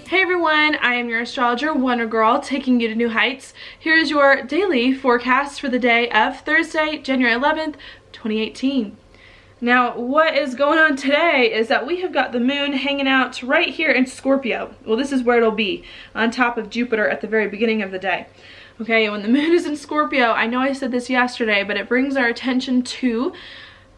Hey everyone, I am your astrologer, Wonder Girl, taking you to new heights. Here's your daily forecast for the day of Thursday, January 11th, 2018. Now, what is going on today is that we have got the moon hanging out right here in Scorpio. Well, this is where it'll be, on top of Jupiter at the very beginning of the day. Okay, when the moon is in Scorpio, I know I said this yesterday, but it brings our attention to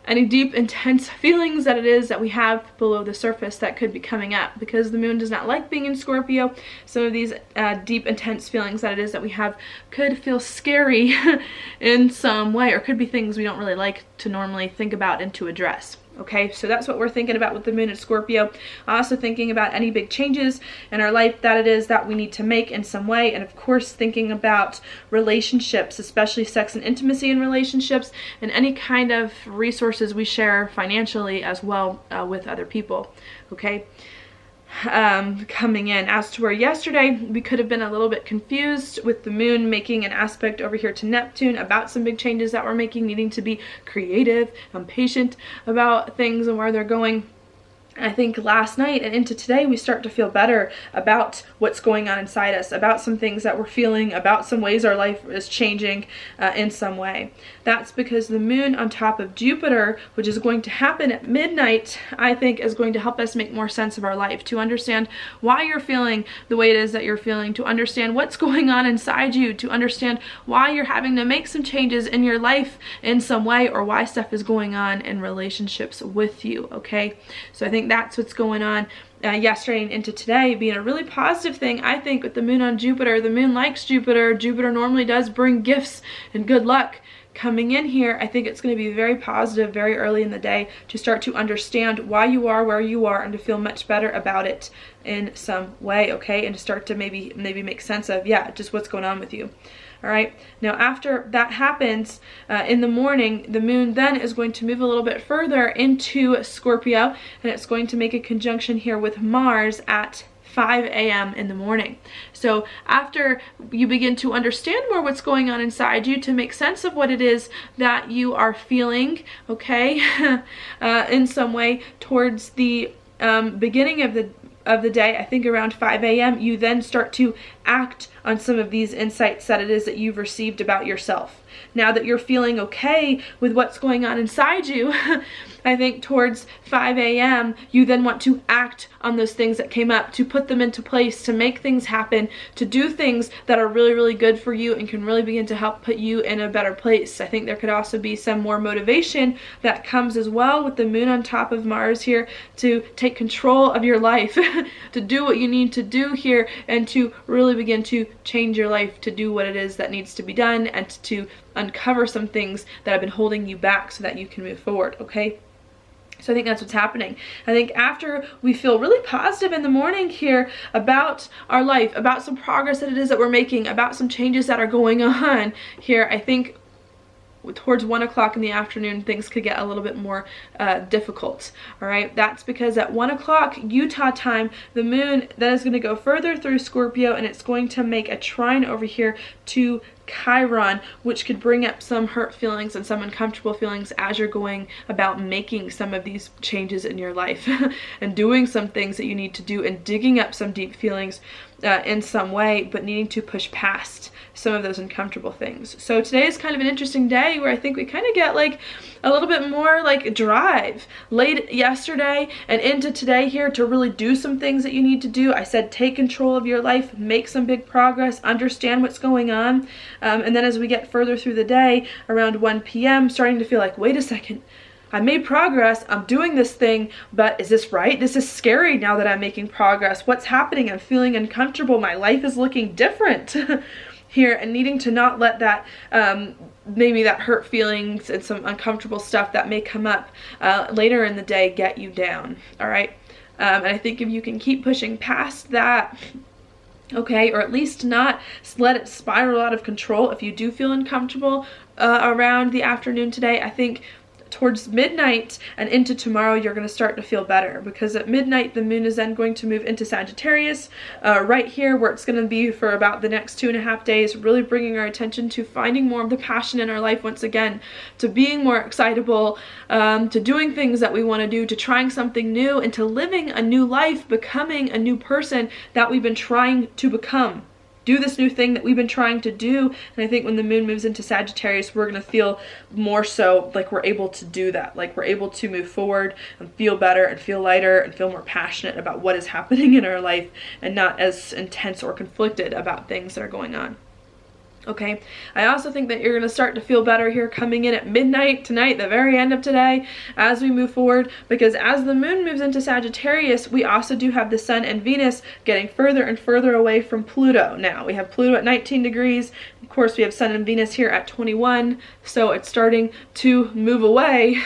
any deep, intense feelings that it is that we have below the surface that could be coming up. Because the moon does not like being in Scorpio, some of these deep, intense feelings that it is that we have could feel scary in some way, or could be things we don't really like to normally think about and to address. Okay, so that's what we're thinking about with the moon in Scorpio. Also thinking about any big changes in our life that it is that we need to make in some way. And of course, thinking about relationships, especially sex and intimacy in relationships, and any kind of resources we share financially as well with other people. Okay. Coming in. As to where yesterday we could have been a little bit confused with the moon making an aspect over here to Neptune about some big changes that we're making, needing to be creative and patient about things and where they're going. I think last night and into today we start to feel better about what's going on inside us, about some things that we're feeling, about some ways our life is changing in some way. That's because the moon on top of Jupiter, which is going to happen at midnight, I think is going to help us make more sense of our life, to understand why you're feeling the way it is that you're feeling, to understand what's going on inside you, to understand why you're having to make some changes in your life in some way, or why stuff is going on in relationships with you. Okay, so I think that's what's going on yesterday and into today, being a really positive thing. I think with the moon on Jupiter, the moon likes Jupiter. Jupiter normally does bring gifts and good luck. Coming in here, I think it's going to be very positive very early in the day to start to understand why you are where you are and to feel much better about it in some way, okay? And to start to maybe make sense of, yeah, just what's going on with you. All right, now after that happens in the morning, the moon then is going to move a little bit further into Scorpio, and it's going to make a conjunction here with Mars at 5 a.m. in the morning. So after you begin to understand more what's going on inside you, to make sense of what it is that you are feeling, okay, in some way towards the beginning of the day, I think around 5 a.m., you then start to act on some of these insights that it is that you've received about yourself. Now that you're feeling okay with what's going on inside you, I think towards 5 a.m., you then want to act on those things that came up, to put them into place, to make things happen, to do things that are really, really good for you and can really begin to help put you in a better place. I think there could also be some more motivation that comes as well with the moon on top of Mars here to take control of your life, to do what you need to do here, and to really begin to change your life, to do what it is that needs to be done, and to uncover some things that have been holding you back so that you can move forward, okay? So I think that's what's happening. I think after we feel really positive in the morning here about our life, about some progress that it is that we're making, about some changes that are going on here, I think towards 1 o'clock in the afternoon, things could get a little bit more difficult. All right, that's because at 1 o'clock Utah time, the moon then is going to go further through Scorpio, and it's going to make a trine over here to Chiron, which could bring up some hurt feelings and some uncomfortable feelings as you're going about making some of these changes in your life and doing some things that you need to do and digging up some deep feelings in some way, but needing to push past some of those uncomfortable things. So today is kind of an interesting day where I think we kind of get like a little bit more like drive late yesterday and into today here to really do some things that you need to do. I said take control of your life, make some big progress, understand what's going on. And then as we get further through the day, around 1 p.m., starting to feel like, wait a second, I made progress, I'm doing this thing, but is this right? This is scary now that I'm making progress. What's happening? I'm feeling uncomfortable. My life is looking different here, and needing to not let that, maybe that hurt feelings and some uncomfortable stuff that may come up later in the day get you down, all right? And I think if you can keep pushing past that, okay, or at least not let it spiral out of control if you do feel uncomfortable around the afternoon today, I think towards midnight and into tomorrow, you're going to start to feel better, because at midnight the moon is then going to move into Sagittarius right here, where it's going to be for about the next 2.5 days, really bringing our attention to finding more of the passion in our life once again, to being more excitable, to doing things that we want to do, to trying something new, and to living a new life, becoming a new person that we've been trying to become. Do this new thing that we've been trying to do. And I think when the moon moves into Sagittarius, we're going to feel more so like we're able to do that, like we're able to move forward and feel better and feel lighter and feel more passionate about what is happening in our life, and not as intense or conflicted about things that are going on. Okay, I also think that you're going to start to feel better here coming in at midnight tonight, the very end of today, as we move forward, because as the moon moves into Sagittarius, we also do have the sun and Venus getting further and further away from Pluto. Now we have Pluto at 19 degrees. Of course, we have sun and Venus here at 21, so it's starting to move away.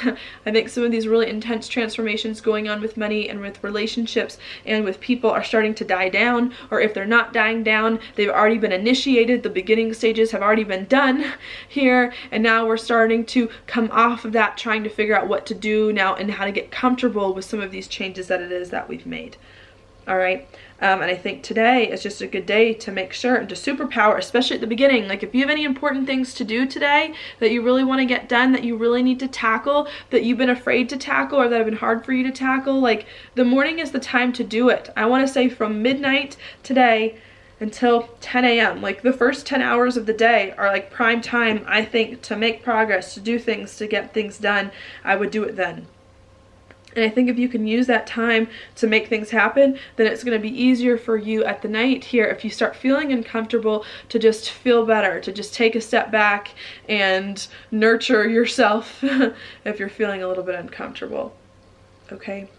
I think some of these really intense transformations going on with money and with relationships and with people are starting to die down, or if they're not dying down, they've already been initiated. The beginning stages have already been done here, and now we're starting to come off of that, trying to figure out what to do now and how to get comfortable with some of these changes that it is that we've made. All right, and I think today is just a good day to make sure and to superpower, especially at the beginning. Like if you have any important things to do today that you really want to get done, that you really need to tackle, that you've been afraid to tackle, or that have been hard for you to tackle, like the morning is the time to do it. I want to say from midnight today until 10 a.m. Like the first 10 hours of the day are like prime time, I think, to make progress, to do things, to get things done. I would do it then. And I think if you can use that time to make things happen, then it's going to be easier for you at the night here, if you start feeling uncomfortable, to just feel better, to just take a step back and nurture yourself if you're feeling a little bit uncomfortable. Okay.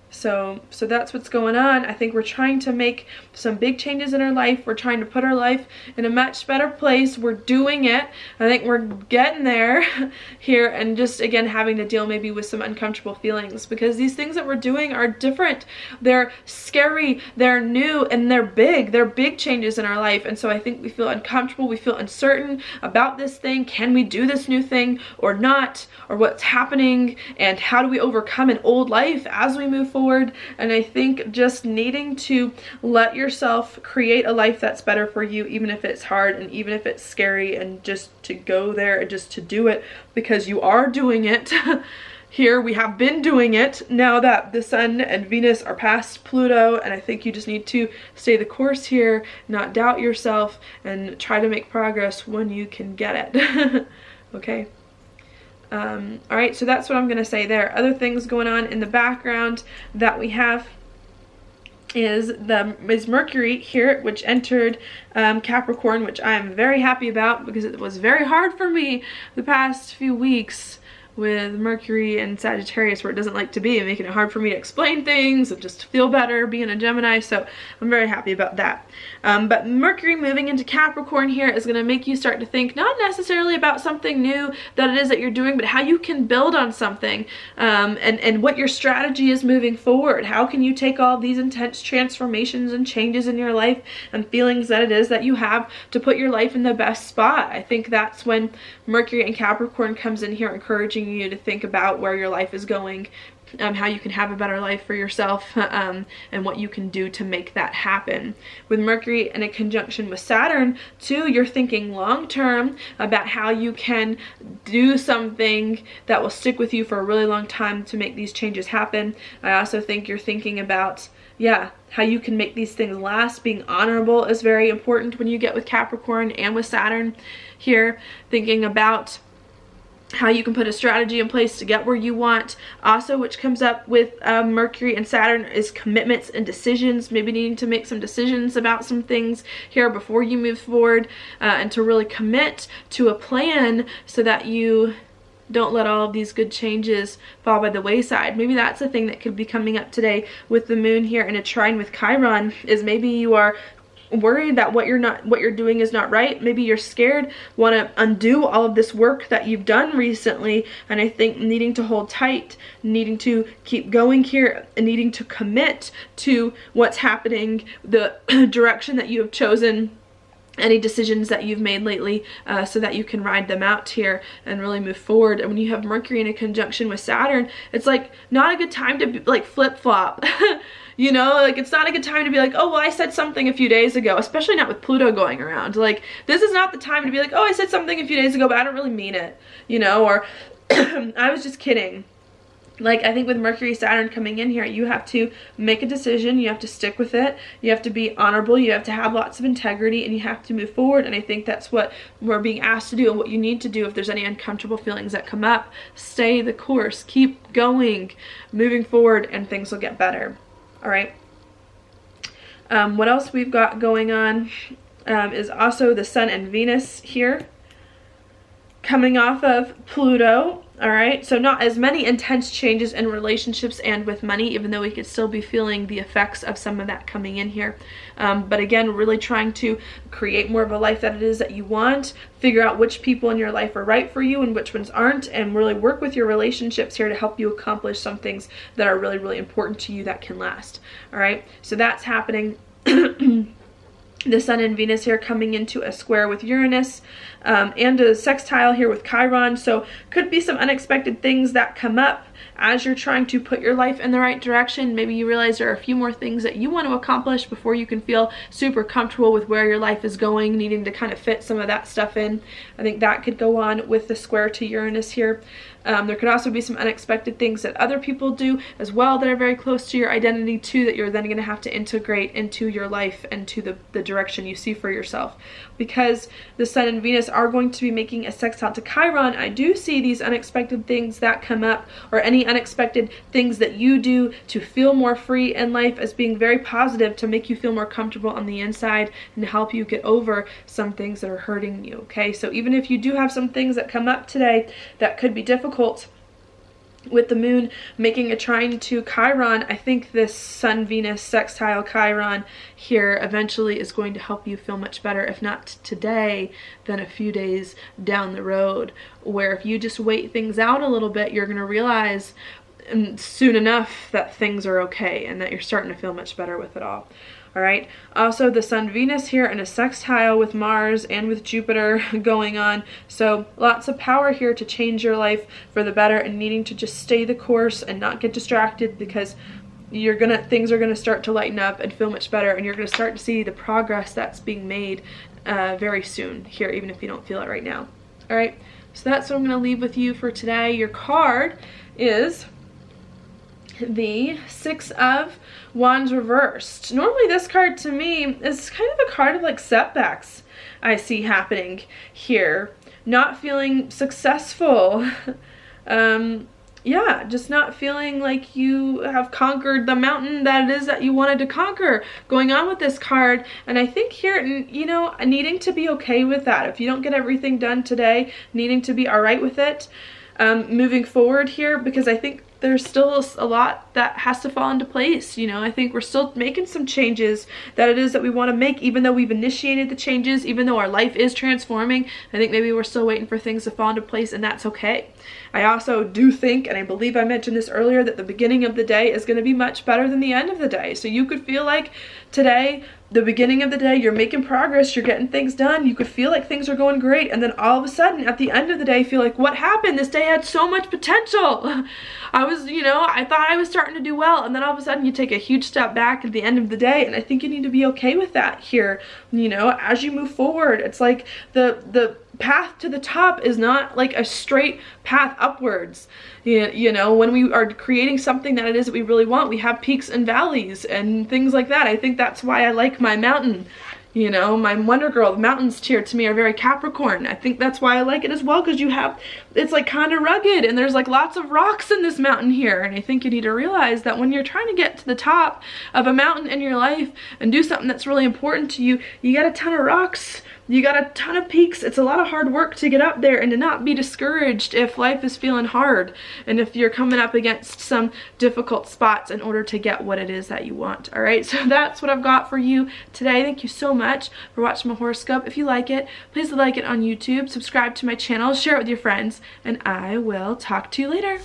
So that's what's going on. I think we're trying to make some big changes in our life. We're trying to put our life in a much better place. We're doing it. I think we're getting there here, and just again having to deal maybe with some uncomfortable feelings, because these things that we're doing are different. They're scary, they're new, and they're big. They're big changes in our life. And so I think we feel uncomfortable, we feel uncertain about this thing. Can we do this new thing or not? Or what's happening, and how do we overcome an old life as we move forward? And I think just needing to let yourself create a life that's better for you, even if it's hard and even if it's scary, and just to go there and just to do it, because you are doing it. Here we have been doing it now that the sun and Venus are past Pluto, and I think you just need to stay the course here, not doubt yourself, and try to make progress when you can get it. Okay. All right, so that's what I'm going to say there. Other things going on in the background that we have is Mercury here, which entered Capricorn, which I'm very happy about, because it was very hard for me the past few weeks with Mercury and Sagittarius, where it doesn't like to be, and making it hard for me to explain things and just feel better being a Gemini. So I'm very happy about that. But Mercury moving into Capricorn here is going to make you start to think not necessarily about something new that it is that you're doing, but how you can build on something, and what your strategy is moving forward. How can you take all these intense transformations and changes in your life and feelings that it is that you have to put your life in the best spot? I think that's when Mercury and Capricorn comes in here, encouraging you to think about where your life is going, how you can have a better life for yourself, and what you can do to make that happen. With Mercury in a conjunction with Saturn too, you're thinking long term about how you can do something that will stick with you for a really long time to make these changes happen. I also think you're thinking about, how you can make these things last. Being honorable is very important when you get with Capricorn and with Saturn here, thinking about how you can put a strategy in place to get where you want. Also, which comes up with Mercury and Saturn, is commitments and decisions. Maybe needing to make some decisions about some things here before you move forward, and to really commit to a plan so that you don't let all of these good changes fall by the wayside. Maybe that's the thing that could be coming up today with the moon here in a trine with Chiron, is maybe you are worried that what you're doing is not right. Maybe you're scared, want to undo all of this work that you've done recently, and I think needing to hold tight, needing to keep going here, and needing to commit to what's happening, the direction that you have chosen, any decisions that you've made lately, so that you can ride them out here and really move forward. And when you have Mercury in a conjunction with Saturn, it's like not a good time to be, like, flip-flop. You know, like, it's not a good time to be like, oh, well, I said something a few days ago, especially not with Pluto going around. Like, this is not the time to be like, oh, I said something a few days ago, but I don't really mean it, you know, or I was just kidding. Like, I think with Mercury, Saturn coming in here, you have to make a decision, you have to stick with it, you have to be honorable, you have to have lots of integrity, and you have to move forward. And I think that's what we're being asked to do, and what you need to do if there's any uncomfortable feelings that come up. Stay the course, keep going, moving forward, and things will get better. All right. What else we've got going on is also the Sun and Venus here, coming off of Pluto. All right, so not as many intense changes in relationships and with money, even though we could still be feeling the effects of some of that coming in here. But again, really trying to create more of a life that it is that you want, figure out which people in your life are right for you and which ones aren't, and really work with your relationships here to help you accomplish some things that are really, really important to you that can last. All right, so that's happening. The Sun and Venus here coming into a square with Uranus, and a sextile here with Chiron. So could be some unexpected things that come up as you're trying to put your life in the right direction. Maybe you realize there are a few more things that you want to accomplish before you can feel super comfortable with where your life is going, needing to kind of fit some of that stuff in. I think that could go on with the square to Uranus here. There could also be some unexpected things that other people do as well that are very close to your identity too, that you're then going to have to integrate into your life and to the direction you see for yourself. Because the Sun and Venus are going to be making a sextile to Chiron, I do see these unexpected things that come up, or any unexpected things that you do to feel more free in life, as being very positive, to make you feel more comfortable on the inside and to help you get over some things that are hurting you. Okay, so even if you do have some things that come up today that could be difficult, with the moon making a trine to Chiron, I think this Sun-Venus sextile Chiron here eventually is going to help you feel much better, if not today, then a few days down the road, where if you just wait things out a little bit, you're going to realize soon enough that things are okay and that you're starting to feel much better with it all. All right. Also, the Sun-Venus here in a sextile with Mars and with Jupiter going on. So lots of power here to change your life for the better, and needing to just stay the course and not get distracted, because things are gonna start to lighten up and feel much better, and you're gonna start to see the progress that's being made very soon here, even if you don't feel it right now. All right. So that's what I'm gonna leave with you for today. Your card is the Six of Wands reversed. Normally this card to me is kind of a card of like setbacks I see happening here. Not feeling successful. Yeah, just not feeling like you have conquered the mountain that it is that you wanted to conquer going on with this card. And I think here, you know, needing to be okay with that. If you don't get everything done today, needing to be all right with it. Moving forward here, because I think there's still a lot that has to fall into place. You know, I think we're still making some changes that it is that we want to make, even though we've initiated the changes, even though our life is transforming. I think maybe we're still waiting for things to fall into place, and that's okay. I also do think, and I believe I mentioned this earlier, that the beginning of the day is going to be much better than the end of the day. So you could feel like today, the beginning of the day, you're making progress, you're getting things done, you could feel like things are going great, and then all of a sudden at the end of the day feel like, what happened? This day had so much potential. I thought I was starting to do well, and then all of a sudden you take a huge step back at the end of the day, and I think you need to be okay with that here. You know, as you move forward, it's like the path to the top is not like a straight path upwards. You know, when we are creating something that it is that we really want, we have peaks and valleys and things like that. I think that's why I like my mountain. You know, my Wonder Girl, the mountains here to me are very Capricorn. I think that's why I like it as well, because it's like kind of rugged, and there's like lots of rocks in this mountain here. And I think you need to realize that when you're trying to get to the top of a mountain in your life and do something that's really important to you, you got a ton of rocks. You got a ton of peaks. It's a lot of hard work to get up there, and to not be discouraged if life is feeling hard and if you're coming up against some difficult spots in order to get what it is that you want. All right, so that's what I've got for you today. Thank you so much for watching my horoscope. If you like it, please like it on YouTube, subscribe to my channel, share it with your friends, and I will talk to you later.